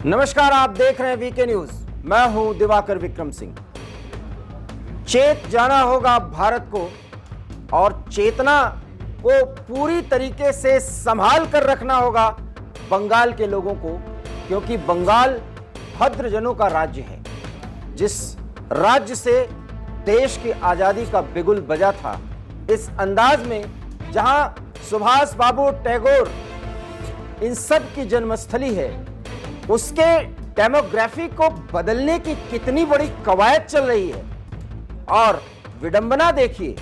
नमस्कार, आप देख रहे हैं वीके न्यूज। मैं हूं दिवाकर विक्रम सिंह। चेत जाना होगा भारत को और चेतना को पूरी तरीके से संभाल कर रखना होगा बंगाल के लोगों को, क्योंकि बंगाल भद्रजनों का राज्य है। जिस राज्य से देश की आजादी का बिगुल बजा था, इस अंदाज में जहां सुभाष बाबू टैगोर इन सब की जन्मस्थली है, उसके डेमोग्राफी को बदलने की कितनी बड़ी कवायद चल रही है। और विडंबना देखिए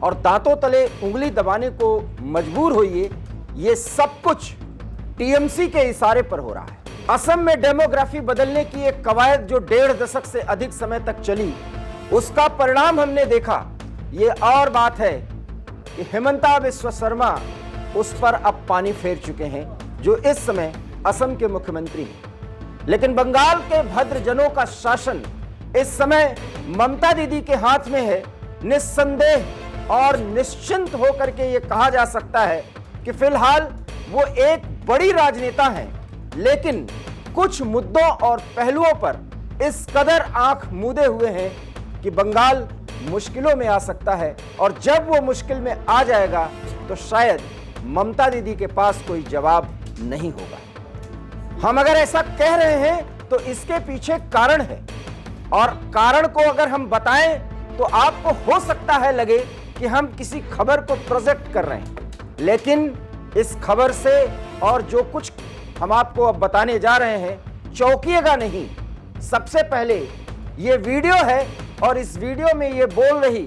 और दांतों तले उंगली दबाने को मजबूर होइए, ये सब कुछ टीएमसी के इशारे पर हो रहा है। असम में डेमोग्राफी बदलने की एक कवायद जो 1.5 दशक से अधिक समय तक चली, उसका परिणाम हमने देखा। ये और बात है कि हिमंता बिस्वा शर्मा उस पर अब पानी फेर चुके हैं, जो इस समय असम के मुख्यमंत्री हैं। लेकिन बंगाल के भद्रजनों का शासन इस समय ममता दीदी के हाथ में है। निस्संदेह और निश्चिंत होकर के ये कहा जा सकता है कि फिलहाल वो एक बड़ी राजनेता हैं, लेकिन कुछ मुद्दों और पहलुओं पर इस कदर आंख मूंदे हुए हैं कि बंगाल मुश्किलों में आ सकता है। और जब वो मुश्किल में आ जाएगा तो शायद ममता दीदी के पास कोई जवाब नहीं होगा। हम अगर ऐसा कह रहे हैं तो इसके पीछे कारण है, और कारण को अगर हम बताएं तो आपको हो सकता है लगे कि हम किसी खबर को प्रोजेक्ट कर रहे हैं, लेकिन इस खबर से और जो कुछ हम आपको अब बताने जा रहे हैं, चौंकिएगा नहीं। सबसे पहले ये वीडियो है और इस वीडियो में ये बोल रही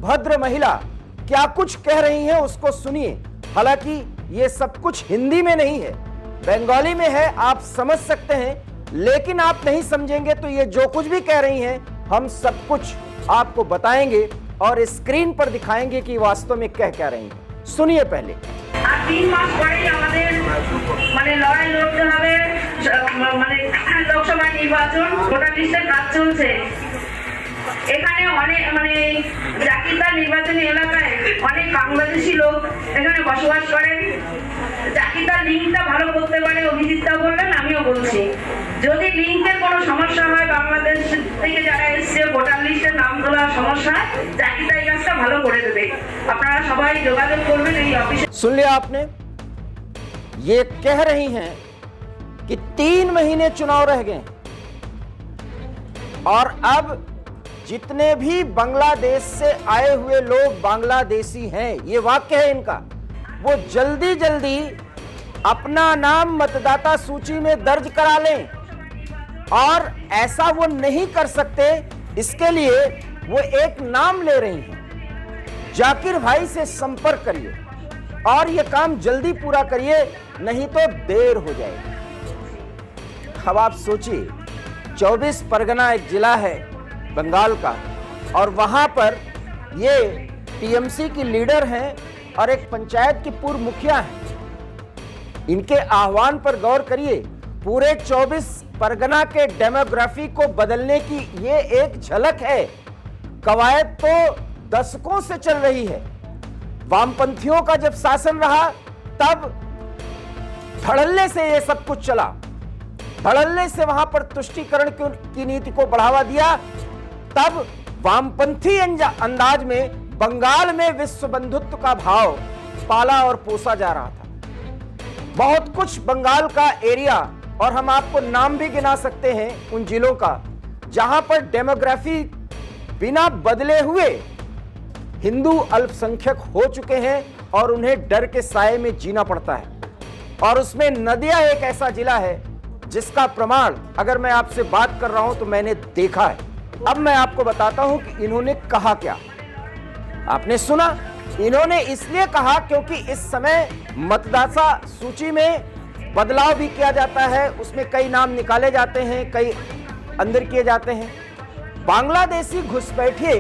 भद्र महिला क्या कुछ कह रही है उसको सुनिए। हालांकि ये सब कुछ हिंदी में नहीं है, बंगाली में है, आप समझ सकते हैं, लेकिन आप नहीं समझेंगे तो ये जो कुछ भी कह रही हैं हम सब कुछ आपको बताएंगे और स्क्रीन पर दिखाएंगे कि वास्तव में कह क्या रही हैं। सुनिए पहले। 3 মাস পরেই আমাদের লড়াই লড়তে হবে, লোকসভা নির্বাচন, ভোটার লিস্টের কাজ চলছে। এখানে অনেক জাকিরদার নির্বাচনী এলাকায় অনেক বাংলাদেশি লোক এখানে বসবাস করেন। জাকিরদার লিঙ্কটা ভালো করতে পারে, অভিজিৎদা বললেন, আমিও বলছি। যদি লিঙ্কের কোনো সমস্যা হয়, বাংলাদেশ থেকে যারা এসছে ভোটার লিস্টের নাম তোলার সমস্যা, জাকিরদা এই কাজটা ভালো করে দেবে। আপনারা সবাই যোগাযোগ করবেন এই অফিসে। सुन लिया आपने, ये कह रही हैं कि 3 महीने चुनाव रह गए और अब जितने भी बांग्लादेश से आए हुए लोग बांग्लादेशी हैं, ये वाक्य है इनका, वो जल्दी जल्दी अपना नाम मतदाता सूची में दर्ज करा लें। और ऐसा वो नहीं कर सकते, इसके लिए वो एक नाम ले रही हैं। जाकिर भाई से संपर्क करिए और ये काम जल्दी पूरा करिए, नहीं तो देर हो जाएगी। अब आप सोचिए, 24 परगना एक जिला है बंगाल का, और वहां पर ये टीएमसी की लीडर हैं और एक पंचायत की पूर्व मुखिया हैं। इनके आह्वान पर गौर करिए। पूरे 24 परगना के डेमोग्राफी को बदलने की ये एक झलक है। कवायद तो दशकों से चल रही है। वामपंथियों का जब शासन रहा तब धड़ल्ले से ये सब कुछ चला, धड़ल्ले से वहां पर तुष्टीकरण की नीति को बढ़ावा दिया। तब वामपंथी अंदाज में बंगाल में विश्व बंधुत्व का भाव पाला और पोसा जा रहा था। बहुत कुछ बंगाल का एरिया, और हम आपको नाम भी गिना सकते हैं उन जिलों का, जहां पर डेमोग्राफी बिना बदले हुए हिंदू अल्पसंख्यक हो चुके हैं और उन्हें डर के साए में जीना पड़ता है। और उसमें नदिया एक ऐसा जिला है जिसका प्रमाण अगर मैं आपसे बात कर रहा हूं तो मैंने देखा है। अब मैं आपको बताता हूं कि इन्होंने कहा क्या। आपने सुना, इन्होंने इसलिए कहा क्योंकि इस समय मतदाता सूची में बदलाव भी किया जाता है, उसमें कई नाम निकाले जाते हैं, कई अंदर किए जाते हैं। बांग्लादेशी घुसपैठिए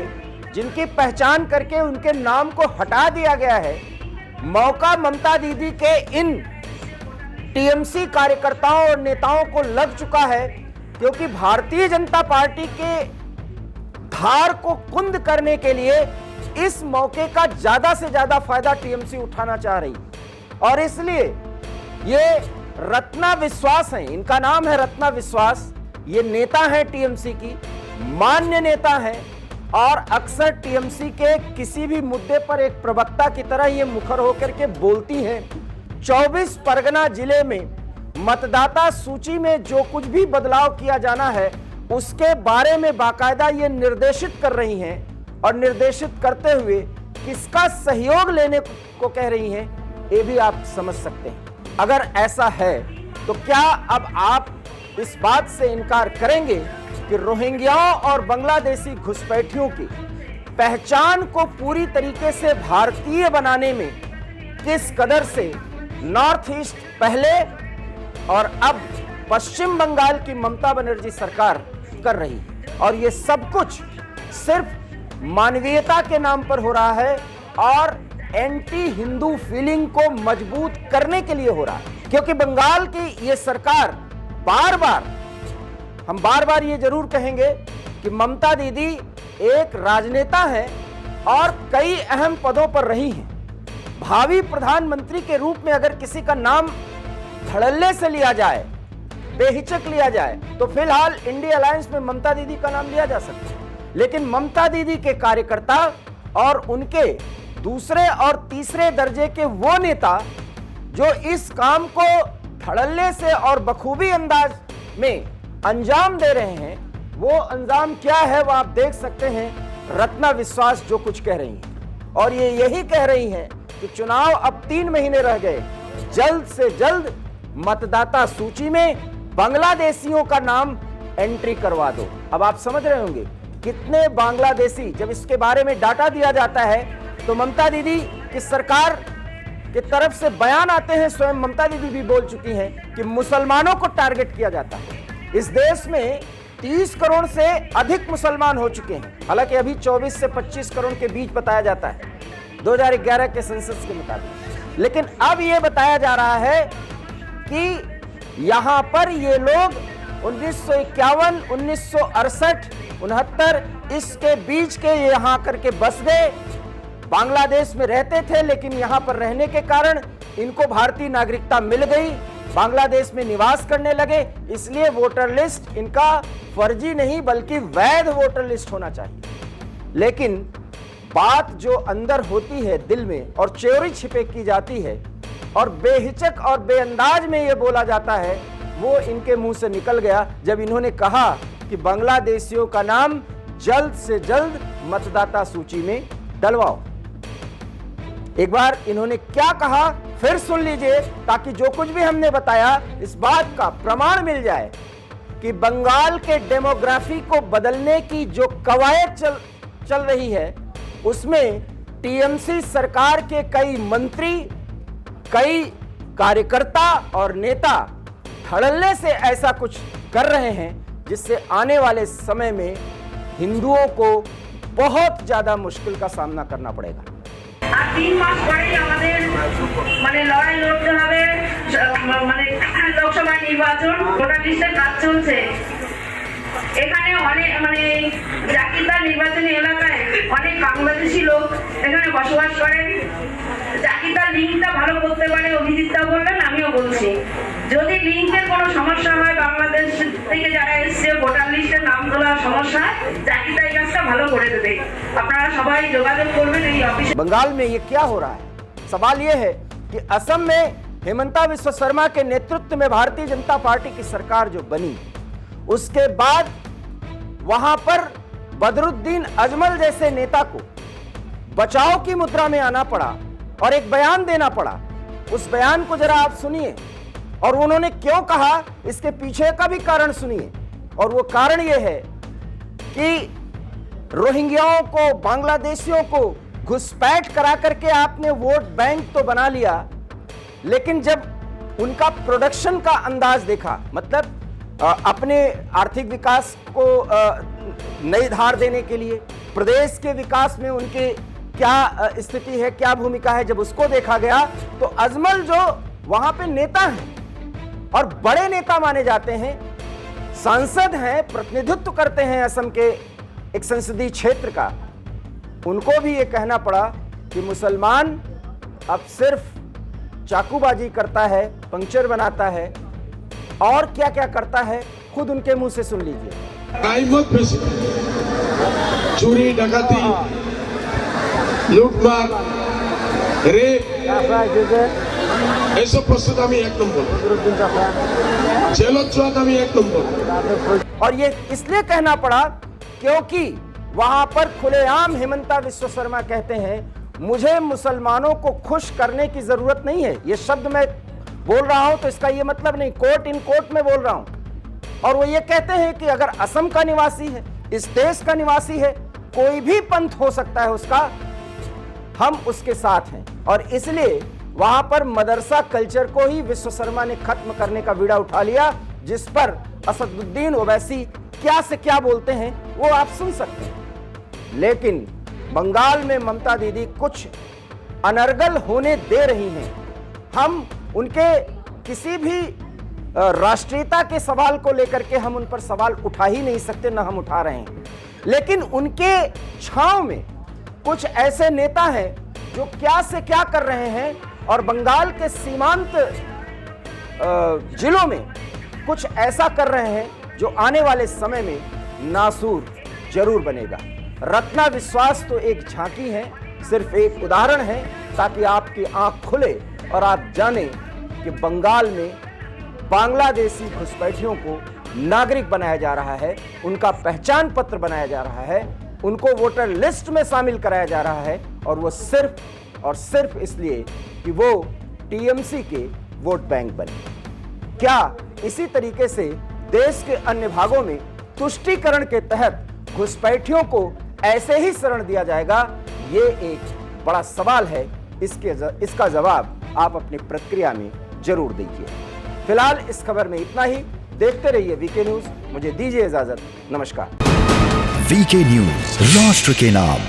जिनकी पहचान करके उनके नाम को हटा दिया गया है, मौका ममता दीदी के इन टीएमसी कार्यकर्ताओं और नेताओं को लग चुका है, क्योंकि भारतीय जनता पार्टी के धार को कुंद करने के लिए इस मौके का ज्यादा से ज्यादा फायदा टीएमसी उठाना चाह रही, और इसलिए ये रत्ना विश्वास हैं, इनका नाम है रत्ना विश्वास। ये नेता हैं टीएमसी की, मान्य नेता हैं और अक्सर टीएमसी के किसी भी मुद्दे पर एक प्रवक्ता की तरह ये मुखर होकर के बोलती हैं। 24 परगना जिले में मतदाता सूची में जो कुछ भी बदलाव किया जाना है उसके बारे में बाकायदा ये निर्देशित कर रही हैं और निर्देशित करते हुए किसका सहयोग लेने को कह रही हैं, ये भी आप समझ सकते हैं। अगर ऐसा है तो क्या अब आप इस बात से इनकार करेंगे कि रोहिंग्याओं और बांग्लादेशी घुसपैठियों की पहचान को पूरी तरीके से भारतीय बनाने में किस कदर से नॉर्थ ईस्ट पहले और अब पश्चिम बंगाल की ममता बनर्जी सरकार कर रही है, और ये सब कुछ सिर्फ मानवीयता के नाम पर हो रहा है और एंटी हिंदू फीलिंग को मजबूत करने के लिए हो रहा है। क्योंकि बंगाल की ये सरकार हम बार बार ये जरूर कहेंगे कि ममता दीदी एक राजनेता है और कई अहम पदों पर रही हैं। भावी प्रधानमंत्री के रूप में अगर किसी का नाम धड़ल्ले से लिया जाए, बेहिचक लिया जाए, तो फिलहाल इंडिया अलायंस में ममता दीदी का नाम लिया जा सकता है। लेकिन ममता दीदी के कार्यकर्ता और उनके दूसरे और तीसरे दर्जे के वो नेता जो इस काम को धड़ल्ले से और बखूबी अंदाज में अंजाम दे रहे हैं, वो अंजाम क्या है वो आप देख सकते हैं। रत्ना विश्वास जो कुछ कह रही हैं और ये यही कह रही हैं कि चुनाव अब 3 महीने रह गए, जल्द से जल्द मतदाता सूची में बांग्लादेशियों का नाम एंट्री करवा दो। अब आप समझ रहे होंगे कितने बांग्लादेशी, जब इसके बारे में डाटा दिया जाता है तो ममता दीदी की सरकार की तरफ से बयान आते हैं, स्वयं ममता दीदी भी बोल चुकी हैं कि मुसलमानों को टारगेट किया जाता है। इस देश में 30 करोड़ से अधिक मुसलमान हो चुके हैं, हालांकि अभी 24 से 25 करोड़ के बीच बताया जाता है 2011 के सेंसस के मुताबिक। लेकिन अब यह बताया जा रहा है कि यहां पर ये लोग 1951, 1968, 69 इसके बीच के यहां करके बस गए, बांग्लादेश में रहते थे, लेकिन यहां पर रहने के कारण इनको भारतीय नागरिकता मिल गई, बांग्लादेश में निवास करने लगे। इसलिए वोटर लिस्ट इनका फर्जी नहीं बल्कि वैध वोटर लिस्ट होना चाहिए। लेकिन बात जो अंदर होती है दिल में और चोरी छिपे की जाती है और बेहिचक और बेअंदाज में यह बोला जाता है, वो इनके मुंह से निकल गया जब इन्होंने कहा कि बांग्लादेशियों का नाम जल्द से जल्द मतदाता सूची में डलवाओ। एक बार इन्होंने क्या कहा फिर सुन लीजिए, ताकि जो कुछ भी हमने बताया इस बात का प्रमाण मिल जाए कि बंगाल के डेमोग्राफी को बदलने की जो कवायद चल रही है उसमें टीएमसी सरकार के कई मंत्री, कई कार्यकर्ता और नेता धड़ल्ले से ऐसा कुछ कर रहे हैं जिससे आने वाले समय में हिंदुओं को बहुत ज्यादा मुश्किल का सामना करना पड़ेगा। আর 3 মাস পরেই আমাদের লড়াই লড়তে হবে, লোকসভা নির্বাচন, ভোটার লিস্টের কাজ চলছে। এখানে অনেক জাকিরদার নির্বাচনী এলাকায় অনেক বাংলাদেশি লোক এখানে বসবাস করেন। জাকিরদার লিঙ্কটা ভালো করতে পারে, অভিজিৎদা বললেন, আমিও বলছি। যদি লিঙ্কের কোনো সমস্যা হয়, বাংলাদেশ থেকে যারা এসছে ভোটার লিস্টের নাম তোলার সমস্যা, জাকিরদা এই কাজটা ভালো করে দেবে। আপনারা সবাই যোগাযোগ করবেন এই অফিসে। बंगाल में ये क्या हो रहा है? सवाल ये है कि असम में हेमंता बिस्वा शर्मा के नेतृत्व में भारतीय जनता पार्टी की सरकार जो बनी, उसके बाद वहां पर बदरुद्दीन अजमल जैसे नेता को बचाव की मुद्रा में आना पड़ा और एक बयान देना पड़ा। उस बयान को जरा आप सुनिए और उन्होंने क्यों कहा इसके पीछे का भी कारण सुनिए। और वो कारण ये है कि रोहिंग्याओं को, बांग्लादेशियों को घुसपैठ करा करके आपने वोट बैंक तो बना लिया, लेकिन जब उनका प्रोडक्शन का अंदाज देखा, मतलब अपने आर्थिक विकास को नई धार देने के लिए प्रदेश के विकास में उनके क्या स्थिति है, क्या भूमिका है, जब उसको देखा गया तो अजमल जो वहां पे नेता हैं और बड़े नेता माने जाते हैं, सांसद हैं, प्रतिनिधित्व करते हैं असम के एक संसदीय क्षेत्र का, उनको भी ये कहना पड़ा कि मुसलमान अब सिर्फ चाकूबाजी करता है पंक्चर बनाता है और क्या क्या करता है, खुद उनके मुंह से सुन लीजिए। टाइमत बेশি चोरी डाकाती लूटमार रेप এইসব প্রস্তুত আমি এক নম্বর জেলত যোৱাত আমি এক নম্বর। और ये इसलिए कहना पड़ा क्योंकि वहां पर खुलेआम हेमंता विश्व शर्मा कहते हैं मुझे मुसलमानों को खुश करने की जरूरत नहीं है। ये शब्द मैं बोल रहा हूं तो इसका ये मतलब नहीं, कोट इन कोट में बोल रहा हूं। और वो ये कहते हैं कि अगर असम का निवासी है, इस देश का निवासी है, कोई भी पंथ हो सकता है उसका, हम उसके साथ हैं। और इसलिए वहां पर मदरसा कल्चर को ही विश्व शर्मा ने खत्म करने का बीड़ा उठा लिया, जिस पर असदुद्दीन ओवैसी क्या से क्या बोलते हैं वो आप सुन सकते हैं। लेकिन बंगाल में ममता दीदी कुछ अनर्गल होने दे रही हैं। हम उनके किसी भी राष्ट्रीयता के सवाल को लेकर के हम उन पर सवाल उठा ही नहीं सकते, ना हम उठा रहे हैं। लेकिन उनके छांव में कुछ ऐसे नेता हैं जो क्या से क्या कर रहे हैं और बंगाल के सीमांत जिलों में कुछ ऐसा कर रहे हैं जो आने वाले समय में नासूर जरूर बनेगा। रत्ना विश्वास तो एक झांकी है, सिर्फ एक उदाहरण है, ताकि आपकी आंख खुले और आप जाने कि बंगाल में बांग्लादेशी घुसपैठियों को नागरिक बनाया जा रहा है, उनका पहचान पत्र बनाया जा रहा है, उनको वोटर लिस्ट में शामिल कराया जा रहा है, और वो सिर्फ और सिर्फ इसलिए कि वो टीएमसी के वोट बैंक बने। क्या इसी तरीके से देश के अन्य भागों में तुष्टीकरण के तहत घुसपैठियों को ऐसे ही शरण दिया जाएगा? ये एक बड़ा सवाल है। इसका जवाब आप अपनी प्रतिक्रिया में जरूर दीजिए। फिलहाल इस खबर में इतना ही। देखते रहिए वीके न्यूज। मुझे दीजिए इजाजत। नमस्कार। वीके न्यूज, राष्ट्र के नाम।